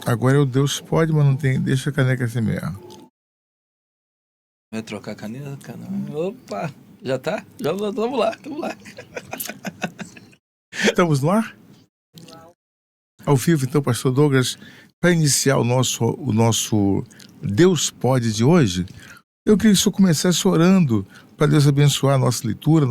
Agora é o Deus pode, mas não tem. Deixa a caneca assim mesmo. Vai trocar a caneca? Não. Opa! Já tá? Já vamos lá. Estamos no ar? Ao vivo, então, Pastor Douglas, para iniciar o nosso Deus Pode de hoje, eu queria que o senhor começasse orando para Deus abençoar a nossa leitura,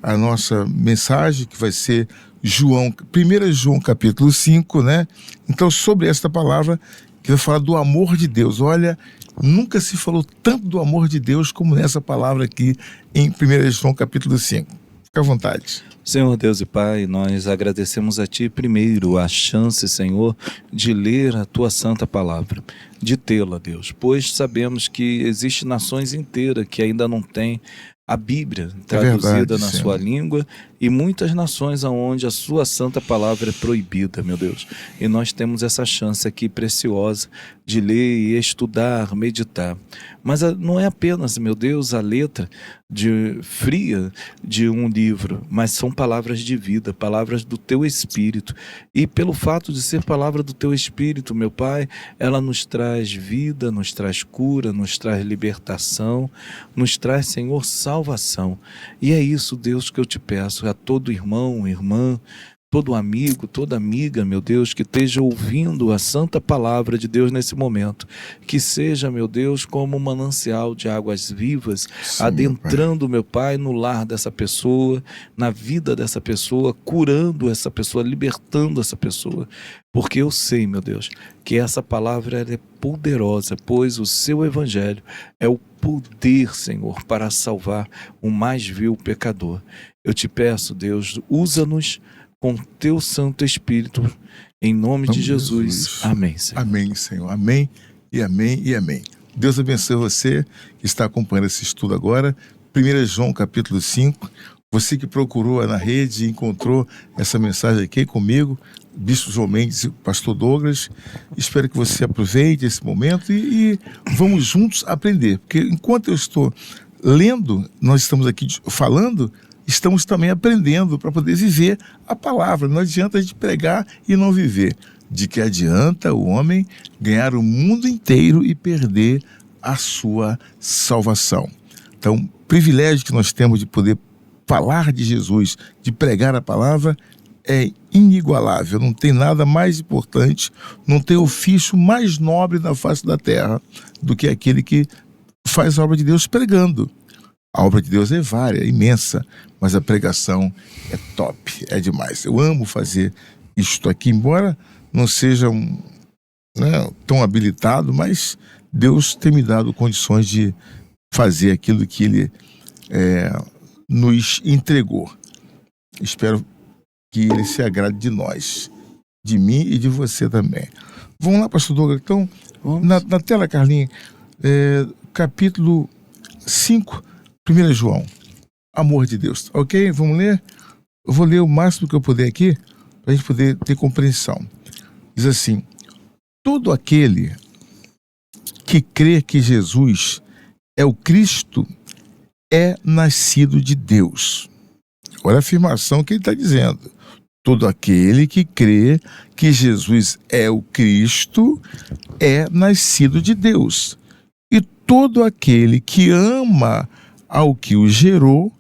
a nossa mensagem, que vai ser 1 João capítulo 5, né? Então, sobre esta palavra, que vai falar do amor de Deus. Olha, nunca se falou tanto do amor de Deus como nessa palavra aqui em 1 João capítulo 5. Fica à vontade. Senhor Deus e Pai, nós agradecemos a Ti primeiro a chance, Senhor, de ler a Tua santa palavra, de tê-la, Deus, pois sabemos que existem nações inteiras que ainda não têm a Bíblia traduzida na sua língua, e muitas nações onde a sua santa palavra é proibida, meu Deus. E nós temos essa chance aqui preciosa de ler e estudar, meditar. Mas não é apenas, meu Deus, a letra fria de um livro, mas são palavras de vida, palavras do Teu Espírito. E pelo fato de ser palavra do Teu Espírito, meu Pai, ela nos traz vida, nos traz cura, nos traz libertação, nos traz, Senhor, salvação. E é isso, Deus, que eu te peço a todo irmão, irmã, todo amigo, toda amiga, meu Deus, que esteja ouvindo a santa palavra de Deus nesse momento, que seja, meu Deus, como um manancial de águas vivas, sim, adentrando, meu Pai, no lar dessa pessoa, na vida dessa pessoa, curando essa pessoa, libertando essa pessoa, porque eu sei, meu Deus, que essa palavra é poderosa, pois o seu evangelho é o poder, Senhor, para salvar o mais vil pecador. Eu te peço, Deus, usa-nos com Teu Santo Espírito, em nome de Jesus. Amém, Senhor. Amém, Senhor. Amém e amém e amém. Deus abençoe você que está acompanhando esse estudo agora. 1 João capítulo 5. Você que procurou na rede e encontrou essa mensagem aqui comigo, Bispo João Mendes e Pastor Douglas. Espero que você aproveite esse momento e vamos juntos aprender. Porque enquanto eu estou lendo, nós estamos aqui falando, estamos também aprendendo para poder viver a palavra. Não adianta a gente pregar e não viver. De que adianta o homem ganhar o mundo inteiro e perder a sua salvação? Então, o privilégio que nós temos de poder falar de Jesus, de pregar a palavra, é inigualável. Não tem nada mais importante, não tem ofício mais nobre na face da terra do que aquele que faz a obra de Deus pregando. A obra de Deus é vária, é imensa, mas a pregação é top, é demais. Eu amo fazer isto aqui, embora não seja tão habilitado, mas Deus tem me dado condições de fazer aquilo que Ele nos entregou. Espero que Ele se agrade de nós, de mim e de você também. Vamos lá, Pastor Douglas. Então, na tela, Carlinhos, capítulo 5, 1 João, amor de Deus, ok? Vamos ler? Eu vou ler o máximo que eu puder aqui, para a gente poder ter compreensão. Diz assim: todo aquele que crê que Jesus é o Cristo é nascido de Deus. Olha a afirmação que ele está dizendo. Todo aquele que crê que Jesus é o Cristo é nascido de Deus. E todo aquele que ama ao que o gerou,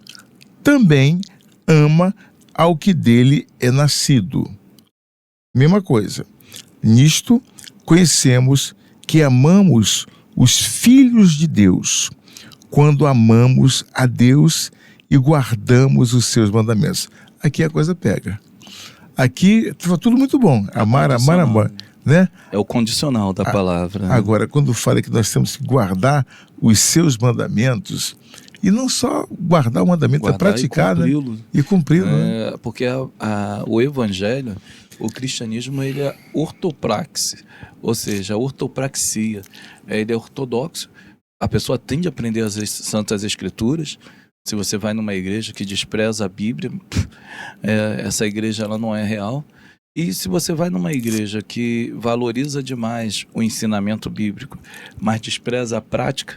também ama ao que dele é nascido. Mesma coisa. Nisto conhecemos que amamos os filhos de Deus, quando amamos a Deus e guardamos os seus mandamentos. Aqui a coisa pega. Aqui está tudo muito bom. Amar, né? É o condicional da palavra. Né? Agora, quando fala que nós temos que guardar os seus mandamentos, e não só guardar o mandamento, guardar, é praticar e cumpri-lo. Né? Porque o evangelho, o cristianismo, ele é ortopraxe, ou seja, a ortopraxia. Ele é ortodoxo. A pessoa tende a aprender as santas escrituras. Se você vai numa igreja que despreza a Bíblia, essa igreja ela não é real. E se você vai numa igreja que valoriza demais o ensinamento bíblico, mas despreza a prática,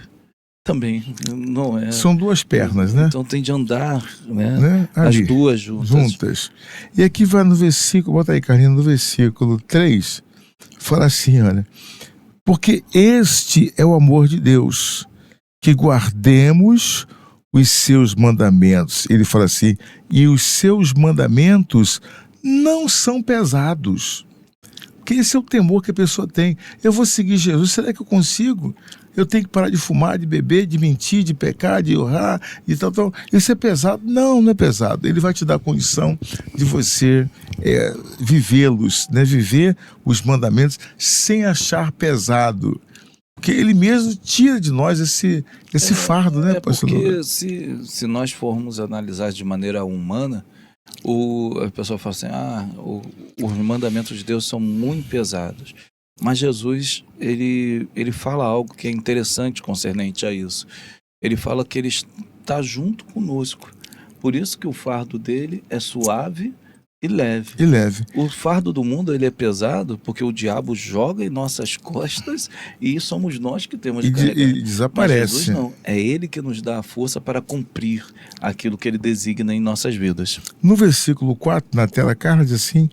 também não é. São duas pernas, né? Então tem de andar, né? As duas juntas. E aqui vai no versículo, bota aí, Carlinhos, no versículo 3, Fala assim, olha, porque este é o amor de Deus, que guardemos os seus mandamentos. Ele fala assim, e os seus mandamentos não são pesados. Porque esse é o temor que a pessoa tem. Eu vou seguir Jesus, será que eu consigo? Eu tenho que parar de fumar, de beber, de mentir, de pecar, de errar e tal, tal. Isso é pesado? Não, não é pesado. Ele vai te dar a condição de você vivê-los, né? Viver os mandamentos sem achar pesado. Porque ele mesmo tira de nós esse fardo, né, pastor? Porque se nós formos analisar de maneira humana, a pessoa fala assim, os mandamentos de Deus são muito pesados. Mas Jesus, ele fala algo que é interessante concernente a isso. Ele fala que ele está junto conosco. Por isso que o fardo dele é suave e leve. O fardo do mundo ele é pesado porque o diabo joga em nossas costas e somos nós que temos que carregar. E desaparece. Mas Jesus não. É ele que nos dá a força para cumprir aquilo que ele designa em nossas vidas. No versículo 4, na tela, Carla diz assim,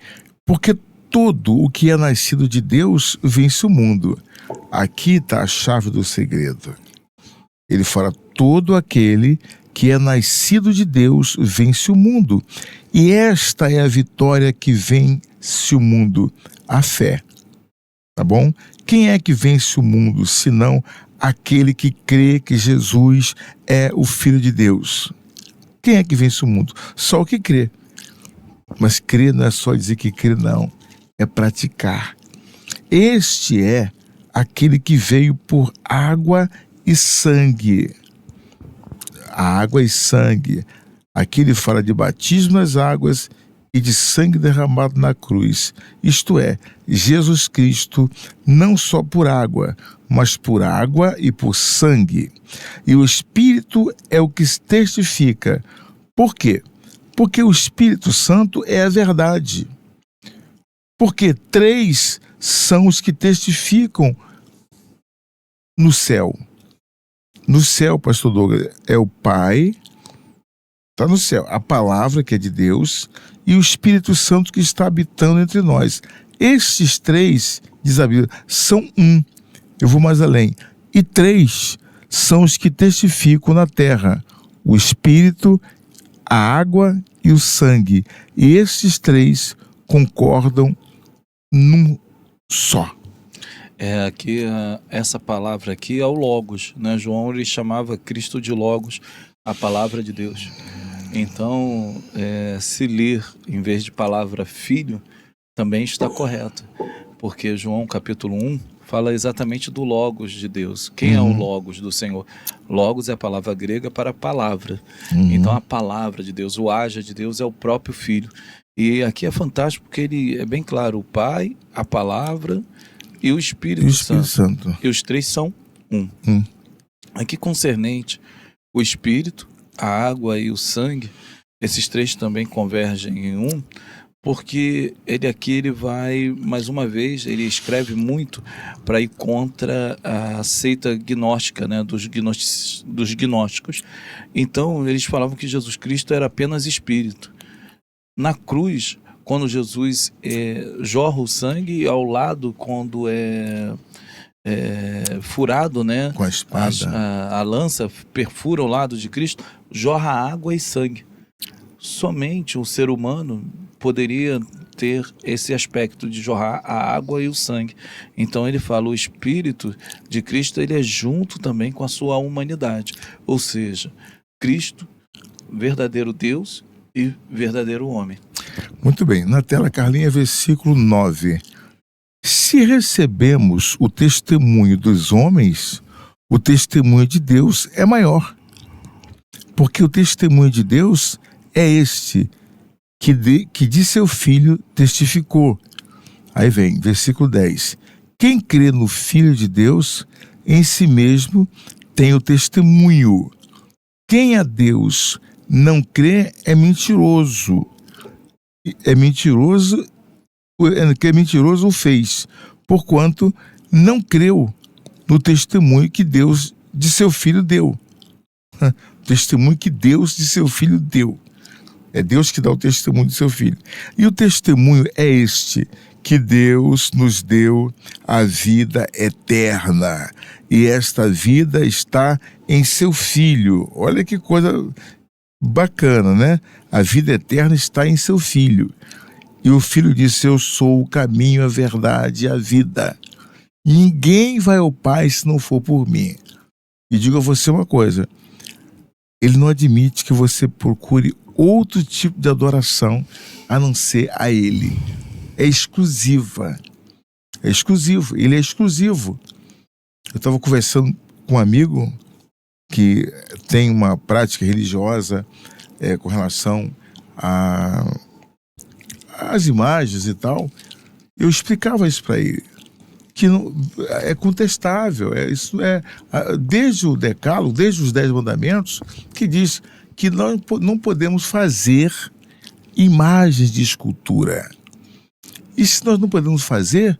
porque todo o que é nascido de Deus vence o mundo. Aqui está a chave do segredo. Ele fala, todo aquele que é nascido de Deus vence o mundo. E esta é a vitória que vence o mundo, a fé. Tá bom? Quem é que vence o mundo, senão aquele que crê que Jesus é o Filho de Deus? Quem é que vence o mundo? Só o que crê. Mas crer não é só dizer que crê, não. É praticar. Este é aquele que veio por água e sangue. Água e sangue. Aqui ele fala de batismo nas águas e de sangue derramado na cruz. Isto é, Jesus Cristo não só por água, mas por água e por sangue. E o Espírito é o que testifica. Por quê? Porque o Espírito Santo é a verdade. Porque 3 são os que testificam no céu. No céu, pastor Douglas, é o Pai, está no céu, a palavra que é de Deus e o Espírito Santo que está habitando entre nós. Estes 3, diz a Bíblia, são um. Eu vou mais além. E 3 são os que testificam na terra. O Espírito, a água e o sangue. E estes 3 concordam num só. Aqui, essa palavra aqui é o Logos, né? João ele chamava Cristo de Logos, a palavra de Deus. Então, se ler em vez de palavra filho, também está correto. Porque João capítulo 1 fala exatamente do Logos de Deus. Quem é o Logos do Senhor? Logos é a palavra grega para palavra. Então, a palavra de Deus, o haja de Deus é o próprio Filho. E aqui é fantástico porque ele é bem claro, o Pai, a palavra e o Espírito Santo. E os 3 são um. Aqui concernente, o Espírito, a água e o sangue, esses 3 também convergem em um, porque ele vai, mais uma vez, ele escreve muito para ir contra a seita gnóstica, né, dos gnósticos. Então, eles falavam que Jesus Cristo era apenas Espírito. Na cruz, quando Jesus jorra o sangue, ao lado, quando é furado, né? Com a espada. A lança perfura o lado de Cristo, jorra água e sangue. Somente um ser humano poderia ter esse aspecto de jorrar a água e o sangue. Então ele fala, o Espírito de Cristo ele é junto também com a sua humanidade. Ou seja, Cristo, verdadeiro Deus e verdadeiro homem. Muito bem. Na tela, Carlinha, versículo 9. Se recebemos o testemunho dos homens, o testemunho de Deus é maior. Porque o testemunho de Deus é este, que de seu Filho testificou. Aí vem, versículo 10. Quem crê no Filho de Deus, em si mesmo tem o testemunho. Quem a Deus não crê é mentiroso. É mentiroso o fez, porquanto não creu no testemunho que Deus de seu Filho deu. O testemunho que Deus de seu Filho deu. É Deus que dá o testemunho de seu Filho. E o testemunho é este, que Deus nos deu a vida eterna. E esta vida está em seu Filho. Olha que coisa bacana, né? A vida eterna está em seu Filho. E o Filho disse: eu sou o caminho, a verdade e a vida. Ninguém vai ao Pai se não for por mim. E digo a você uma coisa: ele não admite que você procure outro tipo de adoração a não ser a ele. É exclusiva. É exclusivo. Ele é exclusivo. Eu estava conversando com um amigo que tem uma prática religiosa com relação às imagens e tal. Eu explicava isso para ele, que não, é contestável. Isso desde o Decálogo, desde os 10 mandamentos, que diz que nós não podemos fazer imagens de escultura. E se nós não podemos fazer,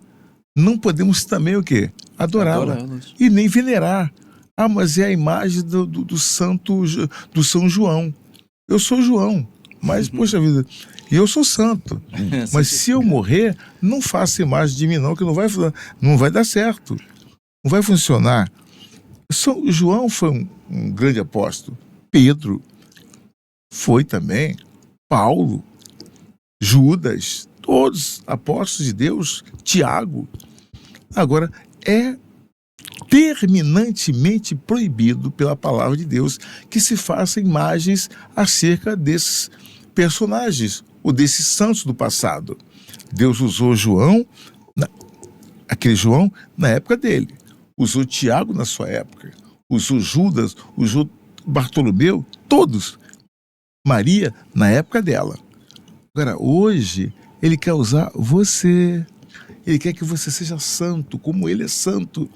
não podemos também o quê? Adorá-la. E nem venerar. Ah, mas é a imagem do São João. Eu sou João, mas, poxa vida, eu sou santo. Mas se eu morrer, não faça imagem de mim não, que não vai dar certo. Não vai funcionar. João foi um grande apóstolo. Pedro foi também. Paulo, Judas, todos apóstolos de Deus, Tiago. Agora, é terminantemente proibido pela palavra de Deus que se faça imagens acerca desses personagens ou desses santos do passado. Deus usou João, aquele João, na época dele. Usou Tiago na sua época. Usou Judas, usou Bartolomeu, todos. Maria, na época dela. Agora, hoje, ele quer usar você. Ele quer que você seja santo, como ele é santo.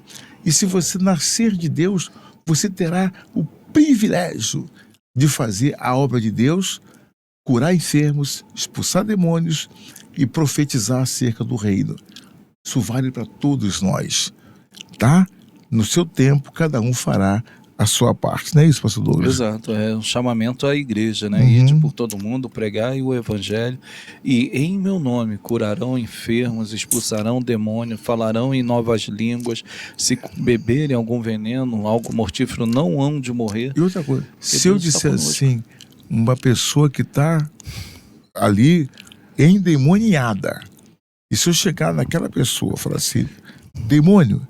E se você nascer de Deus, você terá o privilégio de fazer a obra de Deus, curar enfermos, expulsar demônios e profetizar acerca do reino. Isso vale para todos nós, tá? No seu tempo, cada um fará a sua parte, não é isso, pastor Douglas? Exato, é um chamamento à igreja, né? Ide por todo mundo, pregai o evangelho, e em meu nome curarão enfermos, expulsarão demônios, falarão em novas línguas, se beberem algum veneno, algo mortífero, não hão de morrer. E outra coisa, se eu disser assim, uma pessoa que está ali endemoniada, e se eu chegar naquela pessoa e falar assim: demônio,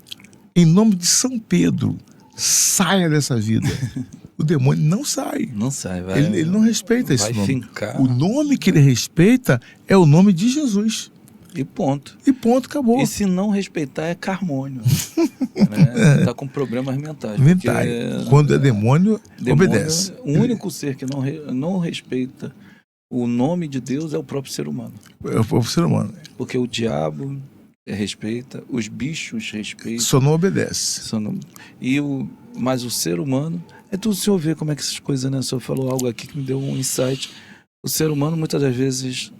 em nome de São Pedro, saia dessa vida. O demônio não sai. Não sai, vai. Ele não respeita esse nome. Fincar. O nome que ele respeita é o nome de Jesus. E ponto. E ponto, acabou. E se não respeitar, é carmônio. Né? Tá com problemas mentais. Quando é demônio, obedece. O único ser que não respeita o nome de Deus é o próprio ser humano. É o próprio ser humano. Porque o diabo respeita, os bichos respeitam. Só não obedece. Mas o ser humano, tudo o senhor vê como é que essas coisas, né? O senhor falou algo aqui que me deu um insight. O ser humano muitas das vezes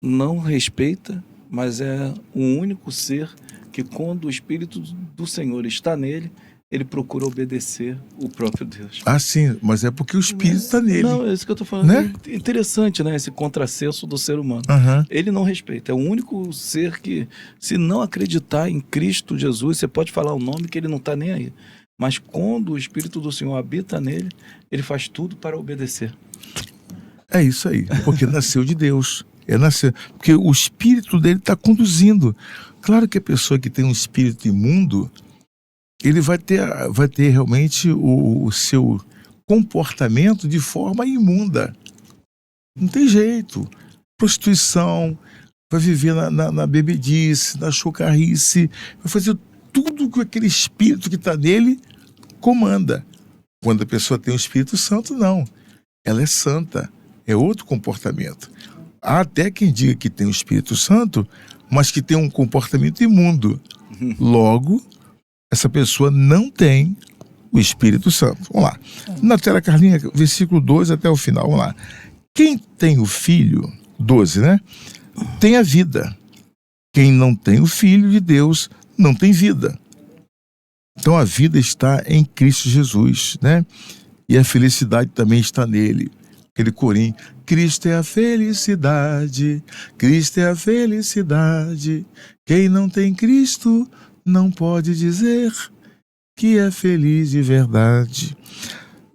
não respeita, mas é o único ser que, quando o Espírito do Senhor está nele, ele procura obedecer o próprio Deus. Ah, sim, mas é porque o Espírito está nele. Não, é isso que eu estou falando. Né? É interessante, né? Esse contrassenso do ser humano. Ele não respeita. É o único ser que, se não acreditar em Cristo Jesus, você pode falar o nome que ele não está nem aí. Mas quando o Espírito do Senhor habita nele, ele faz tudo para obedecer. É isso aí, porque nasceu de Deus. Porque o Espírito dele está conduzindo. Claro que a pessoa que tem um espírito imundo, ele vai ter realmente o seu comportamento de forma imunda. Não tem jeito. Prostituição, vai viver na bebedice, na chocarrice, vai fazer tudo que aquele espírito que está nele comanda. Quando a pessoa tem o Espírito Santo, não. Ela é santa, é outro comportamento. Há até quem diga que tem o Espírito Santo, mas que tem um comportamento imundo. Logo, essa pessoa não tem o Espírito Santo. Vamos lá. Na tela, Carlinha, versículo 12 até o final. Vamos lá. Quem tem o Filho, 12, né? Tem a vida. Quem não tem o Filho de Deus não tem vida. Então a vida está em Cristo Jesus, né? E a felicidade também está nele. aquele corinho. Cristo é a felicidade, Cristo é a felicidade. Quem não tem Cristo não pode dizer que é feliz de verdade.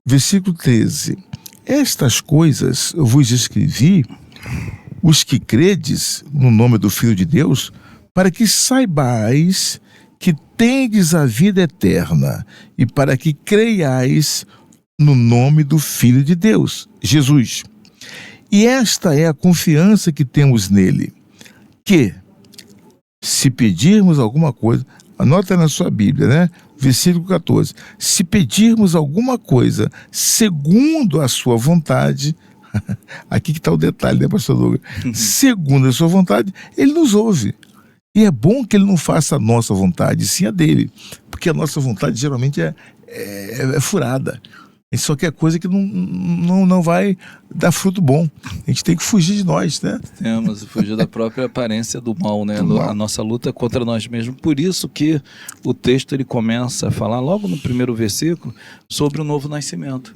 Versículo 13. Estas coisas eu vos escrevi, os que credes no nome do Filho de Deus, para que saibais que tendes a vida eterna e para que creiais no nome do Filho de Deus, Jesus. E esta é a confiança que temos nele, que, se pedirmos alguma coisa, anota na sua Bíblia, né? Versículo 14. Se pedirmos alguma coisa segundo a sua vontade, aqui que está o detalhe, né, pastor Douglas? Segundo a sua vontade, ele nos ouve. E é bom que ele não faça a nossa vontade, sim a dele. Porque a nossa vontade geralmente é furada. A gente só quer coisa que não vai dar fruto bom. A gente tem que fugir de nós, né? Temos que fugir da própria aparência do mal, né? A nossa luta é contra nós mesmos. Por isso que o texto ele começa a falar logo no primeiro versículo sobre o novo nascimento.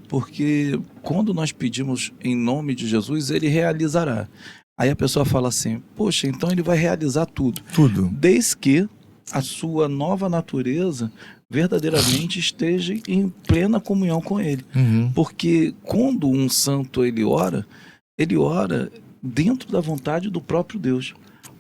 Porque quando nós pedimos em nome de Jesus, ele realizará. Aí a pessoa fala assim, poxa, então ele vai realizar tudo. Tudo. Desde que a sua nova natureza verdadeiramente esteja em plena comunhão com ele. Porque quando um santo ele ora dentro da vontade do próprio Deus.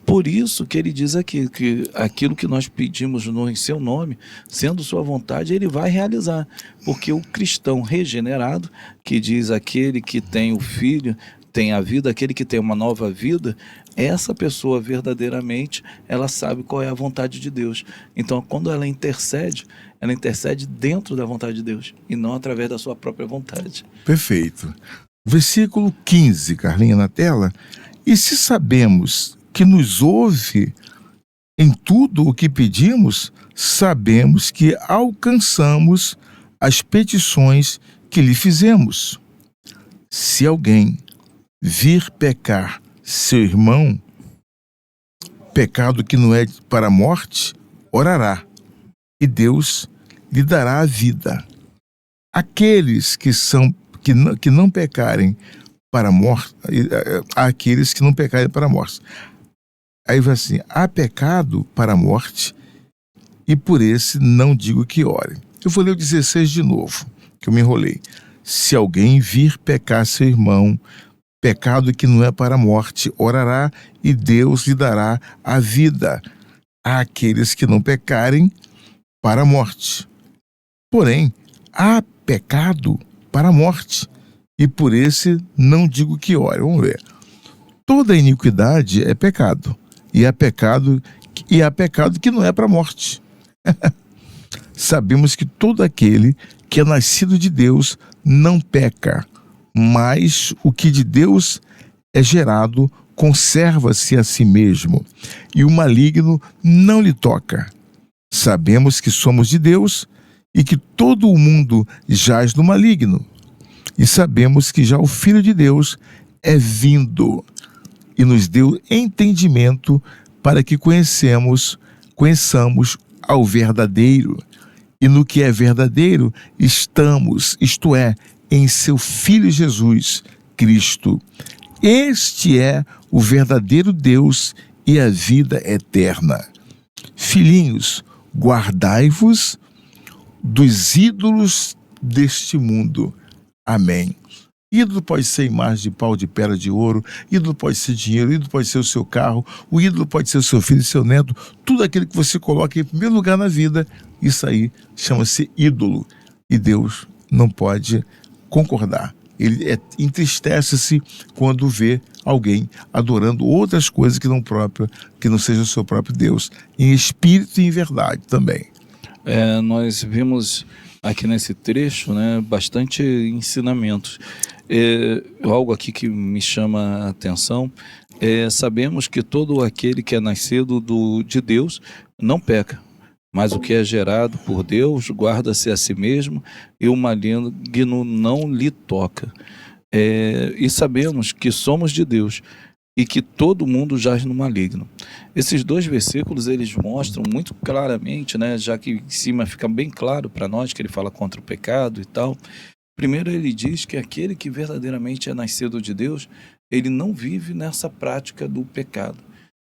Por isso que ele diz aqui que aquilo que nós pedimos em seu nome, sendo sua vontade, ele vai realizar. Porque o cristão regenerado, que diz aquele que tem o Filho, tem a vida, aquele que tem uma nova vida, essa pessoa verdadeiramente, ela sabe qual é a vontade de Deus. Então, quando ela intercede dentro da vontade de Deus e não através da sua própria vontade. Perfeito. Versículo 15, Carlinha, na tela. E se sabemos que nos ouve em tudo o que pedimos, sabemos que alcançamos as petições que lhe fizemos. Se alguém vir pecar seu irmão, pecado que não é para a morte, orará, e Deus lhe dará a vida. Aqueles que não pecarem para a morte, aqueles que não pecarem para a morte. Aí vai assim, há pecado para a morte, e por esse não digo que ore. Eu vou ler o 16 de novo, que eu me enrolei. Se alguém vir pecar seu irmão, pecado que não é para a morte, orará e Deus lhe dará a vida àqueles que não pecarem para a morte. Porém, há pecado para a morte, e por esse não digo que ore. Vamos ver. Toda iniquidade é pecado, e há pecado que não é para a morte. Sabemos que todo aquele que é nascido de Deus não peca, mas o que de Deus é gerado conserva-se a si mesmo, e o maligno não lhe toca. Sabemos que somos de Deus e que todo o mundo jaz no maligno. E sabemos que já o Filho de Deus é vindo e nos deu entendimento para que conheçamos ao verdadeiro. E no que é verdadeiro estamos, isto é, em seu Filho Jesus Cristo. Este é o verdadeiro Deus e a vida eterna. Filhinhos, guardai-vos dos ídolos deste mundo. Amém. Ídolo pode ser imagem de pau, de pedra, de ouro. Ídolo pode ser dinheiro. Ídolo pode ser o seu carro. O ídolo pode ser o seu filho e seu neto. Tudo aquilo que você coloca em primeiro lugar na vida, isso aí chama-se ídolo. E Deus não pode concordar. Ele entristece-se quando vê alguém adorando outras coisas que não seja o seu próprio Deus, em espírito e em verdade também. Nós vimos aqui nesse trecho, né, bastante ensinamentos. Algo aqui que me chama a atenção sabemos que todo aquele que é nascido de Deus não peca, mas o que é gerado por Deus guarda-se a si mesmo e o maligno não lhe toca. E sabemos que somos de Deus e que todo mundo jaz no maligno. Esses dois versículos eles mostram muito claramente, né, já que em cima fica bem claro para nós que ele fala contra o pecado e tal, Primeiro ele diz que aquele que verdadeiramente é nascido de Deus, ele não vive nessa prática do pecado.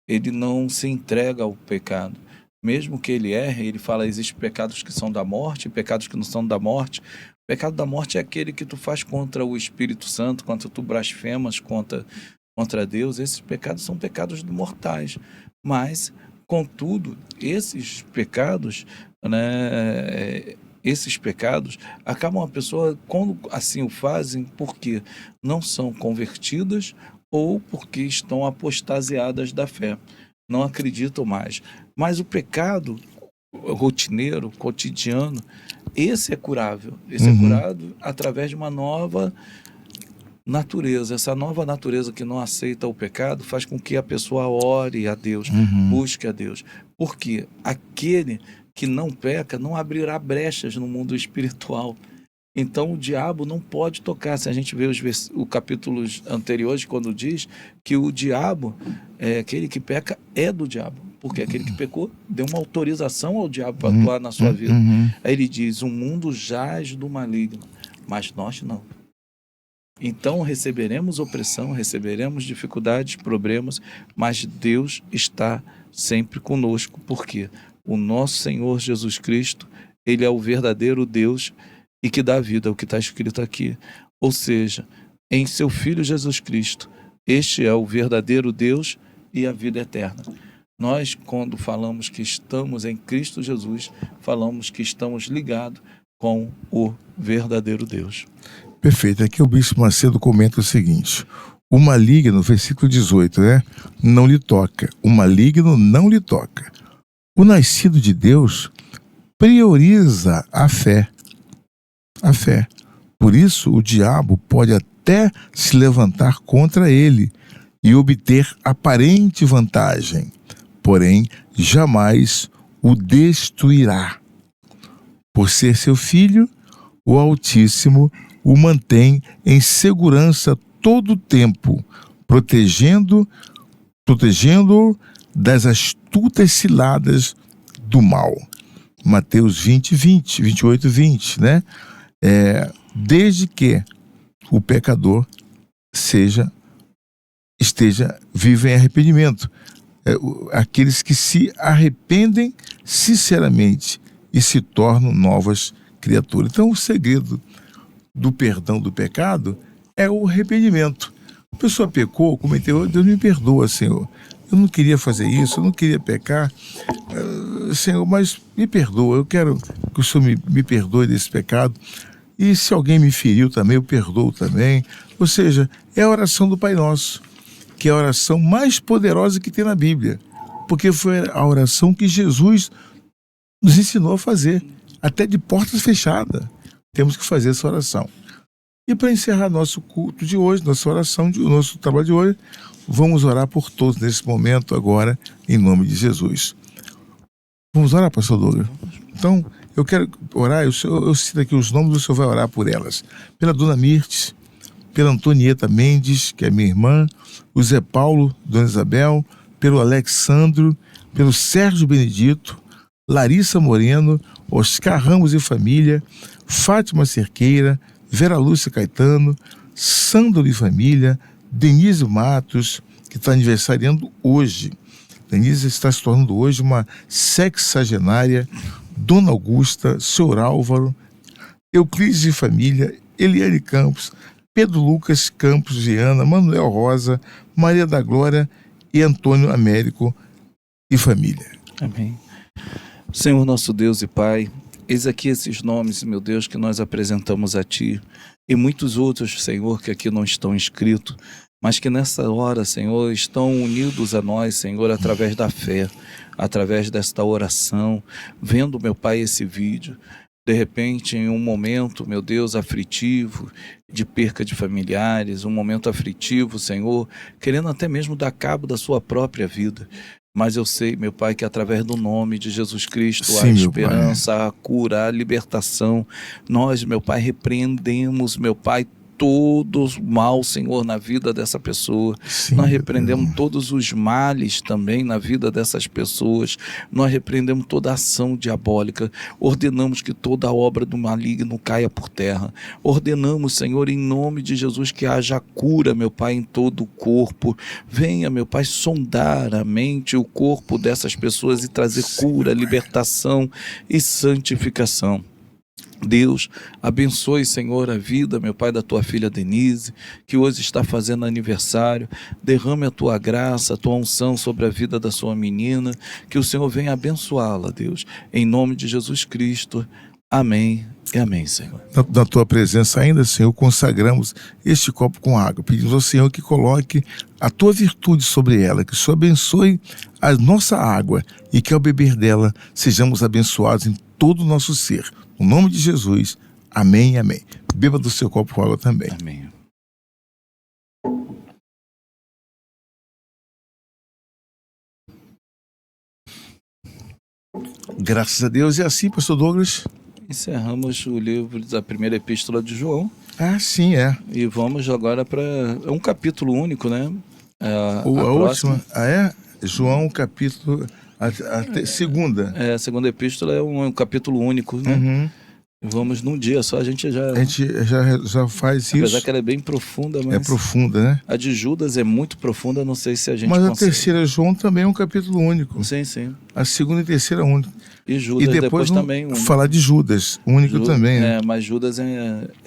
Ele não se entrega ao pecado. Mesmo que ele erre, ele fala, existem pecados que são da morte, pecados que não são da morte. O pecado da morte é aquele que tu faz contra o Espírito Santo, quando tu blasfemas contra Deus. Esses pecados são pecados mortais. Mas, contudo, esses pecados, né, acabam a pessoa, quando assim o fazem, porque não são convertidas ou porque estão apostasiadas da fé, não acreditam mais. Mas o pecado rotineiro, cotidiano, esse é curável. Esse é curado através de uma nova natureza. Essa nova natureza que não aceita o pecado faz com que a pessoa ore a Deus, busque a Deus. Porque aquele que não peca não abrirá brechas no mundo espiritual. Então o diabo não pode tocar. Se a gente vê os capítulos anteriores, quando diz que o diabo, aquele que peca é do diabo. Porque aquele que pecou deu uma autorização ao diabo para atuar na sua vida. Aí ele diz, o mundo jaz do maligno, mas nós não. Então receberemos opressão, receberemos dificuldades, problemas, mas Deus está sempre conosco. Porque o nosso Senhor Jesus Cristo, ele é o verdadeiro Deus e que dá vida, é o que está escrito aqui. Ou seja, em seu Filho Jesus Cristo, este é o verdadeiro Deus e a vida eterna. Nós, quando falamos que estamos em Cristo Jesus, falamos que estamos ligados com o verdadeiro Deus. Perfeito. Aqui o Bispo Macedo comenta o seguinte: o maligno, versículo 18, né? Não lhe toca. O maligno não lhe toca. O nascido de Deus prioriza a fé. A fé. Por isso, o diabo pode até se levantar contra ele e obter aparente vantagem, porém, jamais o destruirá. Por ser seu filho, o Altíssimo o mantém em segurança todo o tempo, protegendo-o das astutas ciladas do mal. Mateus 28, 20, né? Desde que o pecador esteja vivo em arrependimento. Aqueles que se arrependem sinceramente e se tornam novas criaturas. Então, o segredo do perdão do pecado é o arrependimento. A pessoa pecou, cometeu, Deus me perdoa, Senhor. Eu não queria fazer isso, eu não queria pecar, Senhor, mas me perdoa. Eu quero que o Senhor me perdoe desse pecado. E se alguém me feriu também, eu perdoo também. Ou seja, é a oração do Pai Nosso, que é a oração mais poderosa que tem na Bíblia, porque foi a oração que Jesus nos ensinou a fazer, até de portas fechadas. Temos que fazer essa oração. E para encerrar nosso culto de hoje, nossa oração, nosso trabalho de hoje, vamos orar por todos nesse momento agora, em nome de Jesus. Vamos orar, pastor Douglas? Então, eu quero orar, eu cito aqui os nomes, o senhor vai orar por elas. Pela dona Mirtes, pela Antonieta Mendes, que é minha irmã, o Zé Paulo, dona Isabel, pelo Alexandro, pelo Sérgio Benedito, Larissa Moreno, Oscar Ramos e família, Fátima Cerqueira, Vera Lúcia Caetano, Sandro e família, Denise Matos, que está aniversariando hoje. Denise está se tornando hoje uma sexagenária. Dona Augusta, Senhor Álvaro, Euclides e família, Eliane Campos, Pedro Lucas Campos Viana, Manuel Rosa, Maria da Glória e Antônio Américo e família. Amém. Senhor nosso Deus e Pai, eis aqui esses nomes, meu Deus, que nós apresentamos a Ti, e muitos outros, Senhor, que aqui não estão inscritos, mas que nessa hora, Senhor, estão unidos a nós, Senhor, através da fé, através desta oração, vendo, meu Pai, esse vídeo, de repente, em um momento, meu Deus, aflitivo, de perca de familiares, um momento aflitivo, Senhor, querendo até mesmo dar cabo da sua própria vida. Mas eu sei, meu Pai, que através do nome de Jesus Cristo, Sim, a esperança, a cura, a libertação, nós, meu Pai, repreendemos, meu Pai, todo o mal, Senhor, na vida dessa pessoa. Sim, Nós repreendemos todos os males também na vida dessas pessoas. Nós repreendemos toda a ação diabólica. Ordenamos que toda a obra do maligno caia por terra. Ordenamos, Senhor, em nome de Jesus, que haja cura, meu Pai, em todo o corpo. Venha, meu Pai, sondar a mente e o corpo dessas pessoas e trazer cura, libertação e santificação. Deus, abençoe, Senhor, a vida, meu Pai, da tua filha Denise, que hoje está fazendo aniversário. Derrame a tua graça, a tua unção sobre a vida da sua menina, que o Senhor venha abençoá-la, Deus, em nome de Jesus Cristo. Amém e amém, Senhor. Na tua presença ainda, Senhor, consagramos este copo com água. Pedimos ao Senhor que coloque a tua virtude sobre ela, que o Senhor abençoe a nossa água e que ao beber dela sejamos abençoados em todo o nosso ser. No nome de Jesus, amém e amém. Beba do seu copo com água também. Amém. Graças a Deus. E assim, pastor Douglas? Encerramos o livro da primeira epístola de João. Ah, sim, é. E vamos agora para... É um capítulo único, né? A última. Ah, é? João, capítulo... segunda. A segunda epístola é um capítulo único, né? Uhum. Vamos num dia só, a gente já faz isso. Apesar que ela é bem profunda, mas... É profunda, né? A de Judas é muito profunda, não sei se a gente Mas consegue. a terceira João também é um capítulo único. Sim, sim. A segunda e terceira é única. E Judas e depois também único. Falar de Judas, único também, né? Mas Judas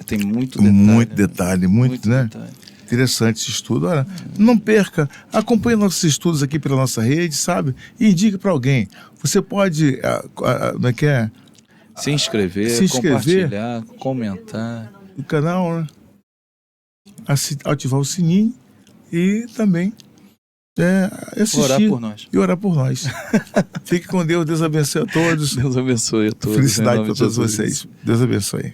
tem muito detalhe. Muito detalhe, muito, né? Detalhe. Interessante esse estudo. Olha, não perca, acompanhe nossos estudos aqui pela nossa rede, sabe? E indique para alguém. Você pode, como é que é? Se inscrever, compartilhar, comentar. O canal, né? Ativar o sininho e também assistir. Orar por nós. E orar por nós. Fique com Deus, Deus abençoe a todos. Deus abençoe a todos. Felicidade para todos vocês. Deus abençoe.